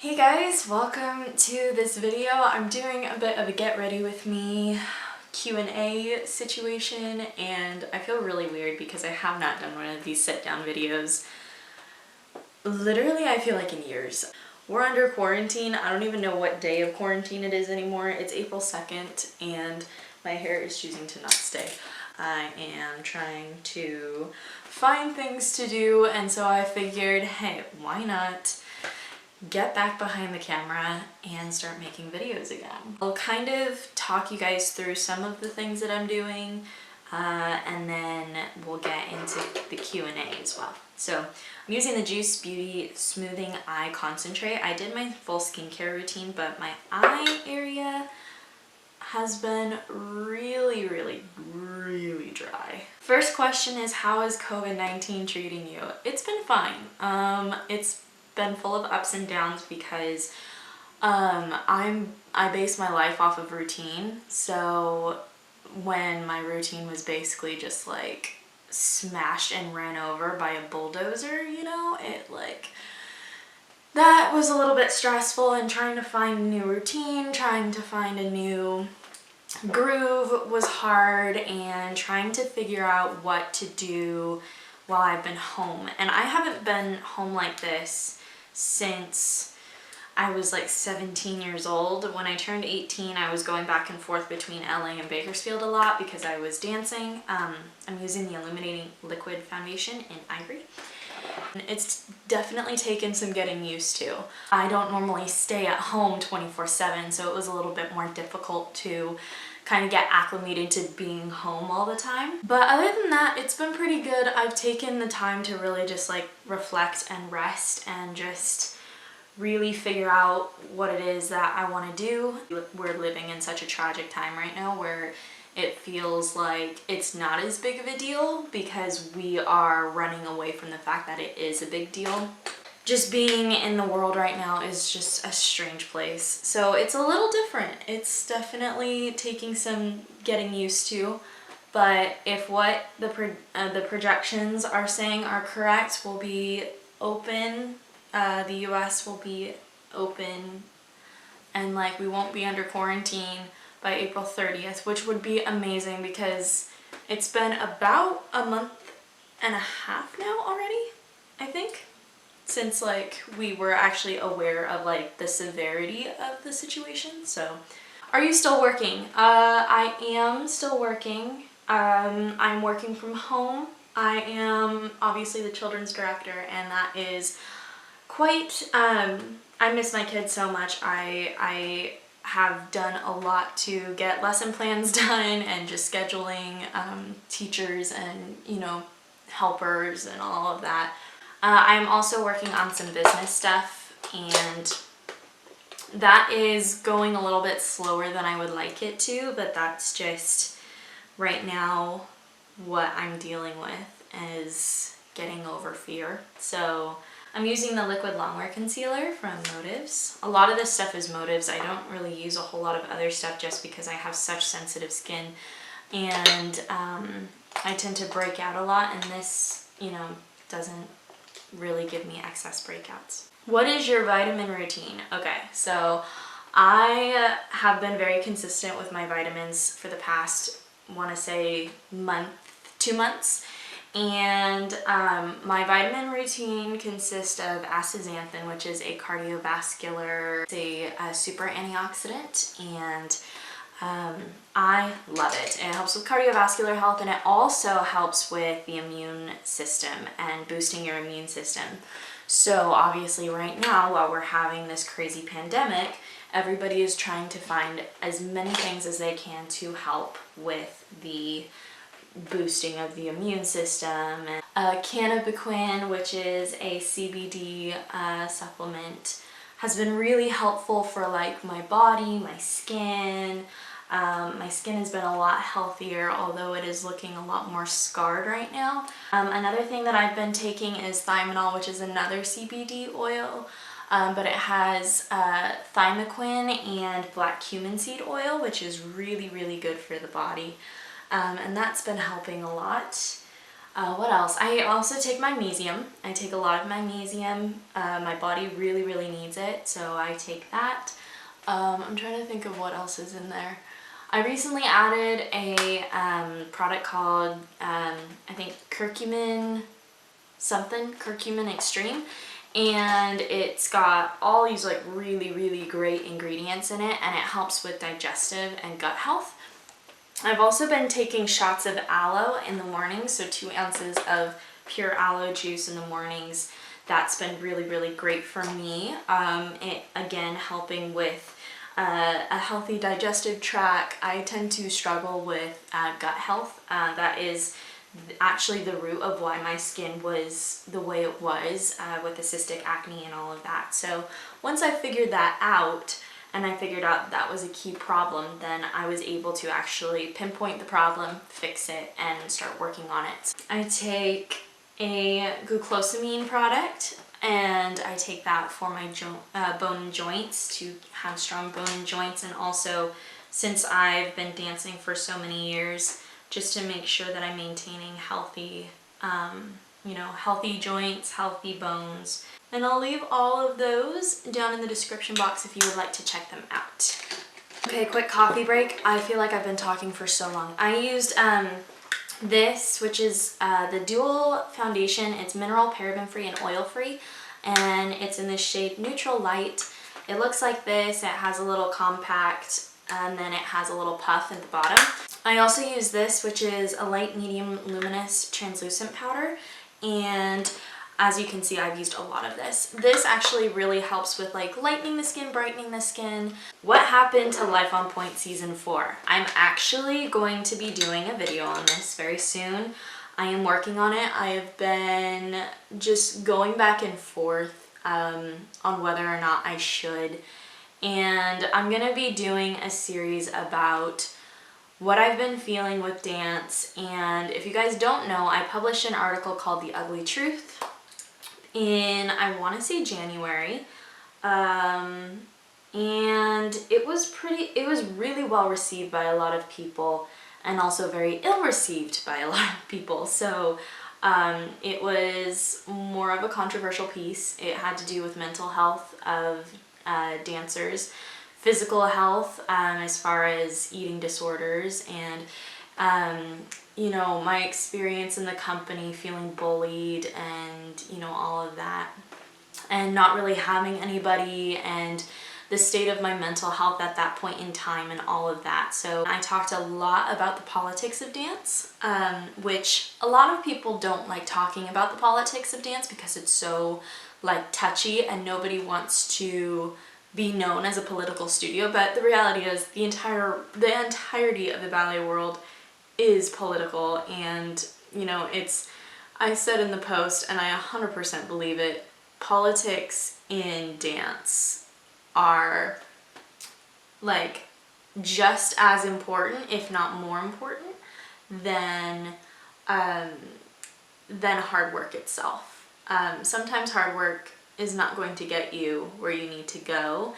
Hey guys, welcome to this video. I'm doing a bit of a get ready with me Q&A situation, and I feel really weird because I have not done one of these sit down videos literally I feel like in years. We're under quarantine. I don't even know what day of quarantine it is anymore. It's April 2nd and my hair is choosing to not stay. I am trying to find things to do, and so I figured, hey, why not get back behind the camera and start making videos again. I'll kind of talk you guys through some of the things that I'm doing, and then we'll get into the Q&A as well. So I'm using the Juice Beauty Smoothing Eye Concentrate. I did my full skincare routine, but my eye area has been really dry. First question is, how is COVID-19 treating you? It's been fine. It's been full of ups and downs because I base my life off of routine. So when my routine was basically just like smashed and ran over by a bulldozer, you know, that was a little bit stressful, and trying to find a new routine, trying to find a new groove was hard, and trying to figure out what to do while I've been home. And I haven't been home like this since I was like 17 years old. When I turned 18, I was going back and forth between LA and Bakersfield a lot because I was dancing. I'm using the Illuminating Liquid Foundation in Ivory. It's definitely taken some getting used to. I don't normally stay at home 24/7, so it was a little bit more difficult to kind of get acclimated to being home all the time. But other than that, it's been pretty good. I've taken the time to really just like reflect and rest and just really figure out what it is that I want to do. We're living in such a tragic time right now where it feels like it's not as big of a deal because we are running away from the fact that it is a big deal. Just being in the world right now is just a strange place. So it's a little different. It's definitely taking some getting used to. But if what the projections are saying are correct, we'll be open. The US will be open, and like we won't be under quarantine by April 30th, which would be amazing because it's been about a month and a half now already, I think, since like we were actually aware of like the severity of the situation. So are you still working? I am still working. I'm working from home. I am obviously the children's director, and that is quite, I miss my kids so much. I have done a lot to get lesson plans done and just scheduling teachers and, you know, helpers and all of that. I'm also working on some business stuff, and that is going a little bit slower than I would like it to, but that's just right now what I'm dealing with is getting over fear. So I'm using the Liquid Longwear Concealer from Motives. A lot of this stuff is Motives. I don't really use a whole lot of other stuff just because I have such sensitive skin, and I tend to break out a lot, and this, you know, doesn't really give me excess breakouts. What is your vitamin routine? Okay, so I have been very consistent with my vitamins for the past, want to say, 2 months. And my vitamin routine consists of astaxanthin, which is a cardiovascular, it's a super antioxidant, and I love it. It helps with cardiovascular health, and it also helps with the immune system and boosting your immune system. So obviously right now, while we're having this crazy pandemic, everybody is trying to find as many things as they can to help with the boosting of the immune system. Cannabiquin, which is a CBD supplement, has been really helpful for like my body, my skin. My skin has been a lot healthier, although it is looking a lot more scarred right now. Another thing that I've been taking is Thiamidol, which is another CBD oil, but it has thymoquin and black cumin seed oil, which is really good for the body. And that's been helping a lot. What else? I also take magnesium. I take a lot of magnesium. My body really, really needs it, so I take that. I'm trying to think of what else is in there. I recently added a product called, I think, curcumin extreme, and it's got all these like really, really great ingredients in it, and it helps with digestive and gut health. I've also been taking shots of aloe in the morning, so 2 ounces of pure aloe juice in the mornings. That's been really, really great for me. It, again, helping with a healthy digestive tract. I tend to struggle with gut health. That is actually the root of why my skin was the way it was with the cystic acne and all of that. So once I figured that out, and I figured out that was a key problem, then I was able to actually pinpoint the problem, fix it, and start working on it. I take a glucosamine product, and I take that for my bone and joints, to have strong bone and joints, and also since I've been dancing for so many years, just to make sure that I'm maintaining healthy, healthy joints, healthy bones. And I'll leave all of those down in the description box if you would like to check them out. Okay, quick coffee break. I feel like I've been talking for so long. I used this, which is the Dual Foundation. It's mineral, paraben-free, and oil-free, and it's in the shade Neutral Light. It looks like this. It has a little compact, and then it has a little puff at the bottom. I also use this, which is a light, medium, luminous, translucent powder, and as you can see, I've used a lot of this. This actually really helps with like lightening the skin, brightening the skin. What happened to Life on Point season 4? I'm actually going to be doing a video on this very soon. I am working on it. I have been just going back and forth on whether or not I should. And I'm gonna be doing a series about what I've been feeling with dance. And if you guys don't know, I published an article called The Ugly Truth in, I want to say, January, and it was really well received by a lot of people, and also very ill received by a lot of people. So it was more of a controversial piece. It had to do with mental health of dancers, physical health as far as eating disorders, and my experience in the company, feeling bullied, and all of that, and not really having anybody, and the state of my mental health at that point in time, and all of that. So I talked a lot about the politics of dance, which a lot of people don't like talking about the politics of dance because it's so like touchy, and nobody wants to be known as a political studio. But the reality is the entirety of the ballet world is political, and I said in the post, and I 100% believe it, politics in dance are like just as important, if not more important, than hard work itself. Sometimes hard work is not going to get you where you need to go.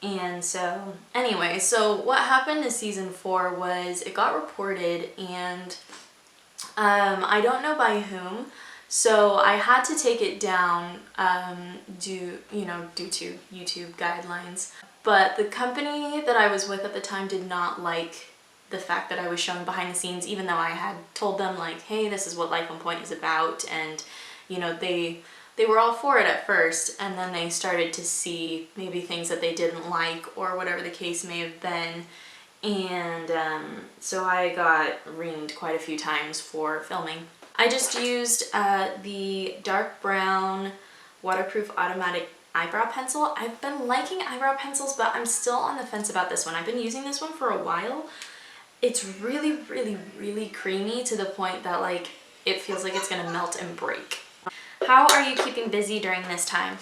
And so anyway, so what happened in season 4 was it got reported, and I don't know by whom, so I had to take it down due to YouTube guidelines. But the company that I was with at the time did not like the fact that I was showing behind the scenes, even though I had told them like, hey, this is what Life on Point is about, and they were all for it at first, and then they started to see maybe things that they didn't like, or whatever the case may have been, and so I got reamed quite a few times for filming. I just used the dark brown waterproof automatic eyebrow pencil. I've been liking eyebrow pencils, but I'm still on the fence about this one. I've been using this one for a while. It's really, really, really creamy to the point that like it feels like it's gonna melt and break. How are you keeping busy during this time?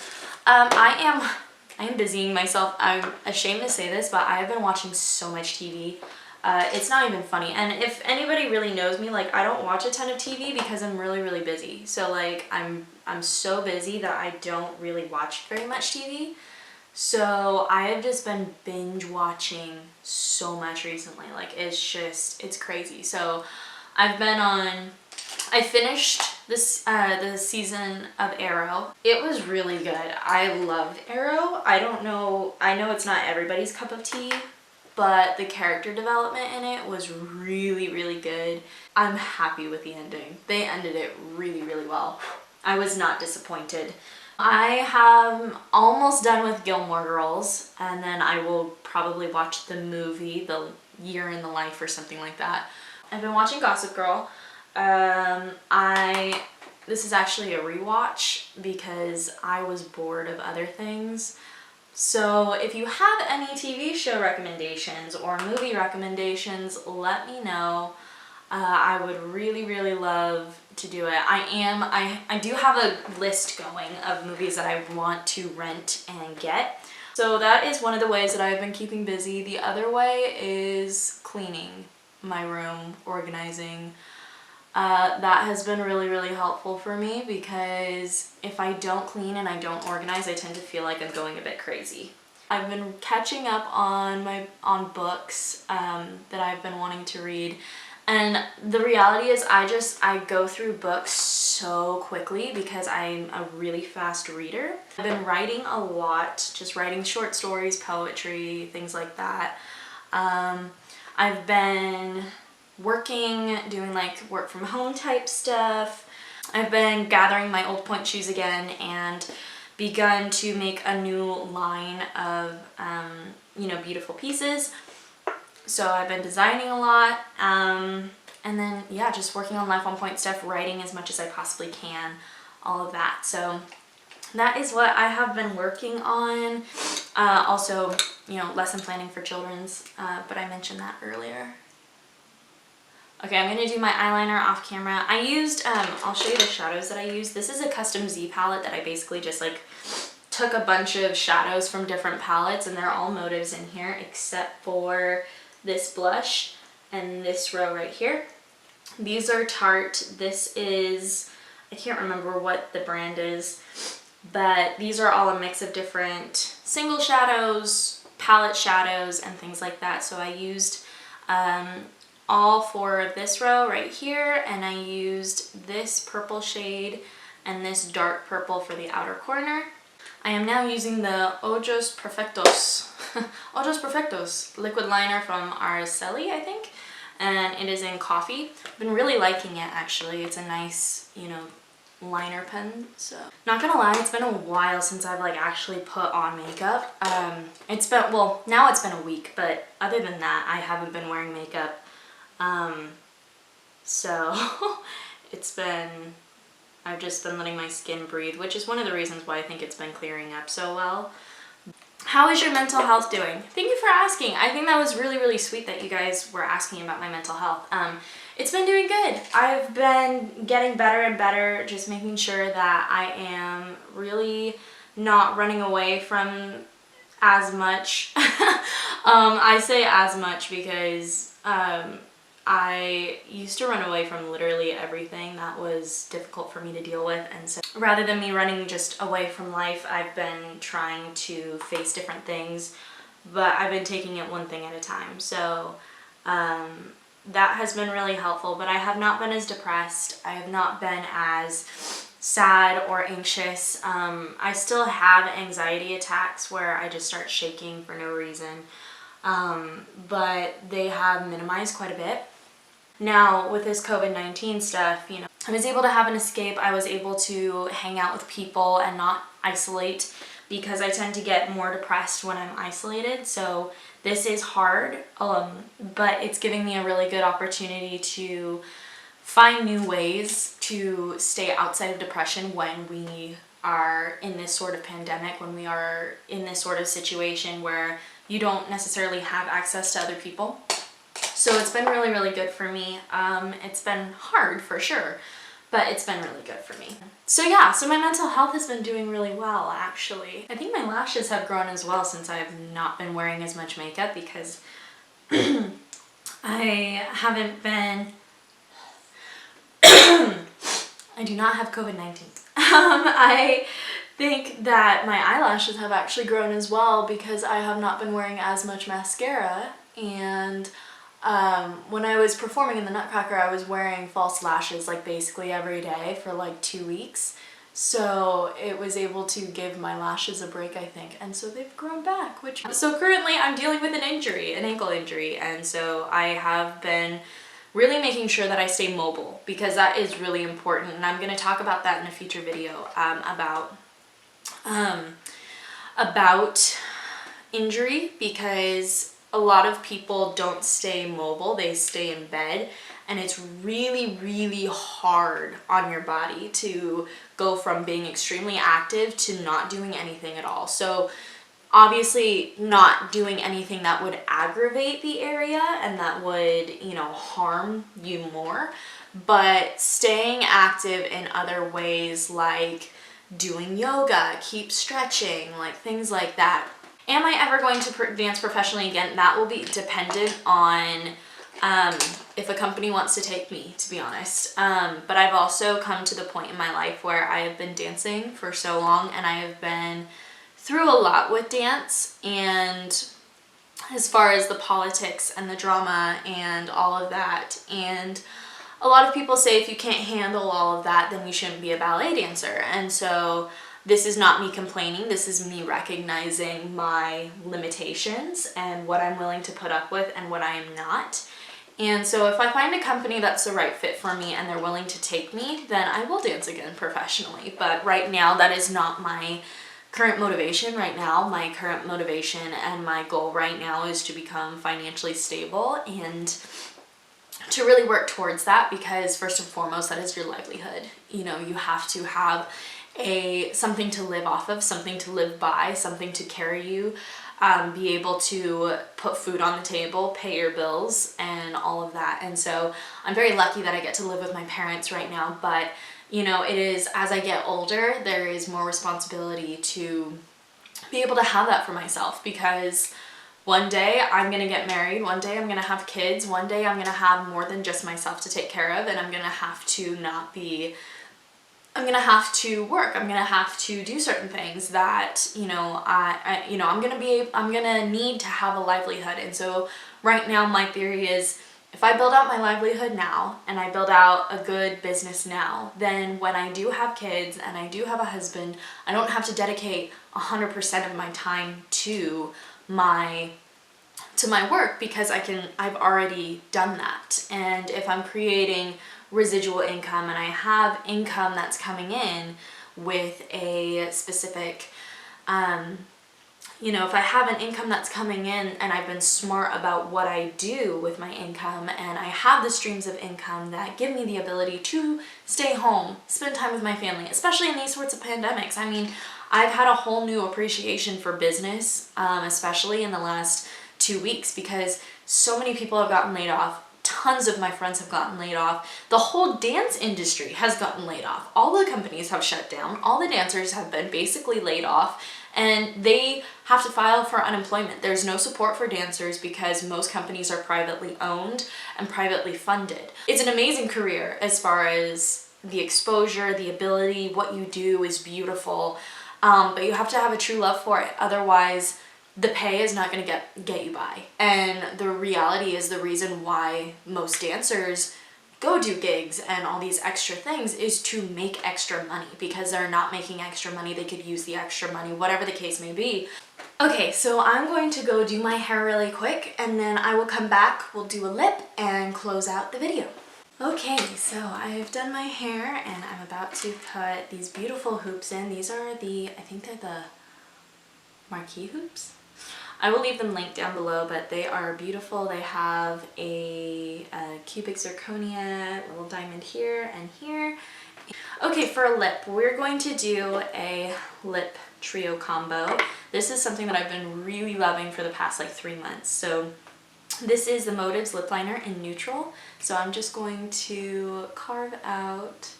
I am busying myself. I'm ashamed to say this, but I have been watching so much TV. It's not even funny. And if anybody really knows me, like I don't watch a ton of TV because I'm really, really busy. So like I'm so busy that I don't really watch very much TV. So I have just been binge watching so much recently. Like it's crazy. So I've been on I finished this the season of Arrow. It was really good. I loved Arrow. I know it's not everybody's cup of tea, but the character development in it was really, really good. I'm happy with the ending. They ended it really, really well. I was not disappointed. I have almost done with Gilmore Girls, and then I will probably watch the movie, The Year in the Life or something like that. I've been watching Gossip Girl. This is actually a rewatch because I was bored of other things. So if you have any TV show recommendations or movie recommendations, let me know. I would really, really love to do it. I do have a list going of movies that I want to rent and get. So that is one of the ways that I've been keeping busy. The other way is cleaning my room, organizing. That has been really, really helpful for me because if I don't clean and I don't organize, I tend to feel like I'm going a bit crazy. I've been catching up on books that I've been wanting to read. And the reality is I go through books so quickly because I'm a really fast reader. I've been writing a lot, just writing short stories, poetry, things like that. I've been working, doing like work from home type stuff. I've been gathering my old point shoes again and begun to make a new line of, beautiful pieces. So I've been designing a lot, and then yeah, just working on Life on Point stuff, writing as much as I possibly can, all of that. So that is what I have been working on. Also, lesson planning for children's, but I mentioned that earlier. Okay, I'm gonna do my eyeliner off camera. I used, I'll show you the shadows that I used. This is a custom Z palette that I basically just like took a bunch of shadows from different palettes, and they're all motives in here except for this blush and this row right here. These are Tarte. This is, I can't remember what the brand is, but these are all a mix of different single shadows, palette shadows, and things like that. So I used all four of this row right here, and I used this purple shade and this dark purple for the outer corner. I am now using the Ojos Perfectos liquid liner from Xx Ellie, I think, and it is in coffee. I've been really liking it actually. It's a nice, liner pen. So not gonna lie, it's been a while since I've like actually put on makeup. Now it's been a week, but other than that, I haven't been wearing makeup. So I've just been letting my skin breathe, which is one of the reasons why I think it's been clearing up so well. How is your mental health doing? Thank you for asking. I think that was really, really sweet that you guys were asking about my mental health. It's been doing good. I've been getting better and better, just making sure that I am really not running away from as much. I say as much because I used to run away from literally everything that was difficult for me to deal with, and so rather than me running just away from life, I've been trying to face different things, but I've been taking it one thing at a time. So that has been really helpful, but I have not been as depressed. I have not been as sad or anxious. I still have anxiety attacks where I just start shaking for no reason, but they have minimized quite a bit. Now, with this COVID-19 stuff, I was able to have an escape. I was able to hang out with people and not isolate because I tend to get more depressed when I'm isolated. So this is hard, but it's giving me a really good opportunity to find new ways to stay outside of depression when we are in this sort of pandemic, when we are in this sort of situation where you don't necessarily have access to other people. So it's been really, really good for me. It's been hard for sure, but it's been really good for me. So yeah, so my mental health has been doing really well actually. I think my lashes have grown as well since I have not been wearing as much makeup because I haven't been, I do not have COVID-19. I think that my eyelashes have actually grown as well because I have not been wearing as much mascara, and when I was performing in the Nutcracker, I was wearing false lashes like basically every day for like 2 weeks. So it was able to give my lashes a break, I think. And so they've grown back, so currently I'm dealing with an injury, an ankle injury. And so I have been really making sure that I stay mobile because that is really important. And I'm going to talk about that in a future video, about injury, because a lot of people don't stay mobile, they stay in bed, and it's really, really hard on your body to go from being extremely active to not doing anything at all. So obviously not doing anything that would aggravate the area and that would, you know, harm you more, but staying active in other ways like doing yoga, keep stretching, like things like that. Am I ever going to dance professionally again? That will be dependent on if a company wants to take me, to be honest. But I've also come to the point in my life where I have been dancing for so long and I have been through a lot with dance, and as far as the politics and the drama and all of that. And a lot of people say if you can't handle all of that, then you shouldn't be a ballet dancer. And so this is not me complaining, this is me recognizing my limitations and what I'm willing to put up with and what I am not. And so if I find a company that's the right fit for me and they're willing to take me, then I will dance again professionally. But right now, that is not my current motivation. Right now, my current motivation and my goal right now is to become financially stable and to really work towards that, because first and foremost, that is your livelihood. You know, you have to have something to live off of, something to live by, something to carry you, be able to put food on the table, pay your bills, and all of that. And so I'm very lucky that I get to live with my parents right now, but you know, it is, as I get older, there is more responsibility to be able to have that for myself, because one day I'm gonna get married, one day I'm gonna have kids, one day I'm gonna have more than just myself to take care of, and I'm gonna have to I'm gonna have to work. I'm gonna have to do certain things that, you know, I'm gonna need to have a livelihood. And so right now my theory is, if I build out my livelihood now and I build out a good business now, then when I do have kids and I do have a husband, I don't have to dedicate 100% of my time to my work, because I've already done that. And if I'm creating residual income and I have income that's coming in with a specific, if I have an income that's coming in and I've been smart about what I do with my income, and I have the streams of income that give me the ability to stay home, spend time with my family, especially in these sorts of pandemics. I mean, I've had a whole new appreciation for business, especially in the last 2 weeks, because so many people have gotten laid off. Tons of my friends have gotten laid off. The whole dance industry has gotten laid off. All the companies have shut down. All the dancers have been basically laid off, and they have to file for unemployment. There's no support for dancers because most companies are privately owned and privately funded. It's an amazing career as far as the exposure, the ability, what you do is beautiful, but you have to have a true love for it. Otherwise, the pay is not going to get you by. And the reality is, the reason why most dancers go do gigs and all these extra things is to make extra money, because they're not making extra money. They could use the extra money, whatever the case may be. Okay, so I'm going to go do my hair really quick, and then I will come back, we'll do a lip, and close out the video. Okay, so I've done my hair, and I'm about to put these beautiful hoops in. These are I think they're the marquee hoops. I will leave them linked down below, but they are beautiful. They have a cubic zirconia, little diamond here and here. Okay, for a lip, we're going to do a lip trio combo. This is something that I've been really loving for the past like 3 months. So this is the Motives lip liner in neutral. So I'm just going to carve out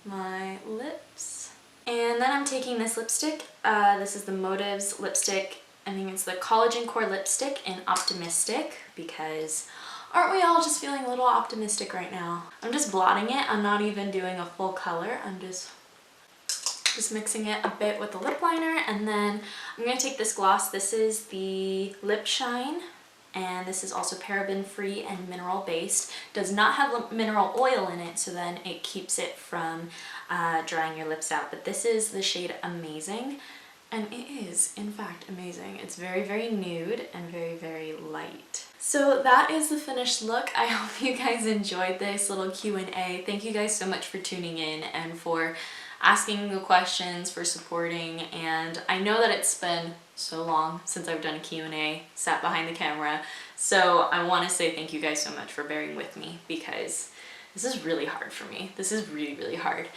my lips. And then I'm taking this lipstick. This is the Motives lipstick. I think it's the Collagen Core lipstick in Optimistic, because aren't we all just feeling a little optimistic right now? I'm just blotting it. I'm not even doing a full color. I'm just mixing it a bit with the lip liner, and then I'm going to take this gloss. This is the Lip Shine, and this is also paraben free and mineral based. Does not have mineral oil in it, so then it keeps it from drying your lips out. But this is the shade Amazing, and it is in fact amazing. It's very, very nude and very, very light. So that is the finished look. I hope you guys enjoyed this little Q&A. Thank you guys so much for tuning in and for asking the questions, for supporting, and I know that it's been so long since I've done a Q&A, sat behind the camera, so I want to say thank you guys so much for bearing with me, because this is really hard for me. This is really, really hard.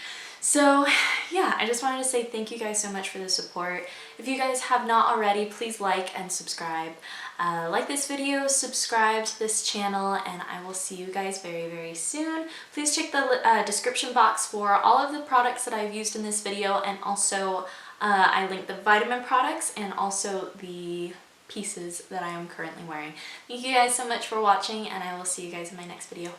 So yeah, I just wanted to say thank you guys so much for the support. If you guys have not already, please like and subscribe. Like this video, subscribe to this channel, and I will see you guys very, very soon. Please check the description box for all of the products that I've used in this video, and also I link the vitamin products and also the pieces that I am currently wearing. Thank you guys so much for watching, and I will see you guys in my next video.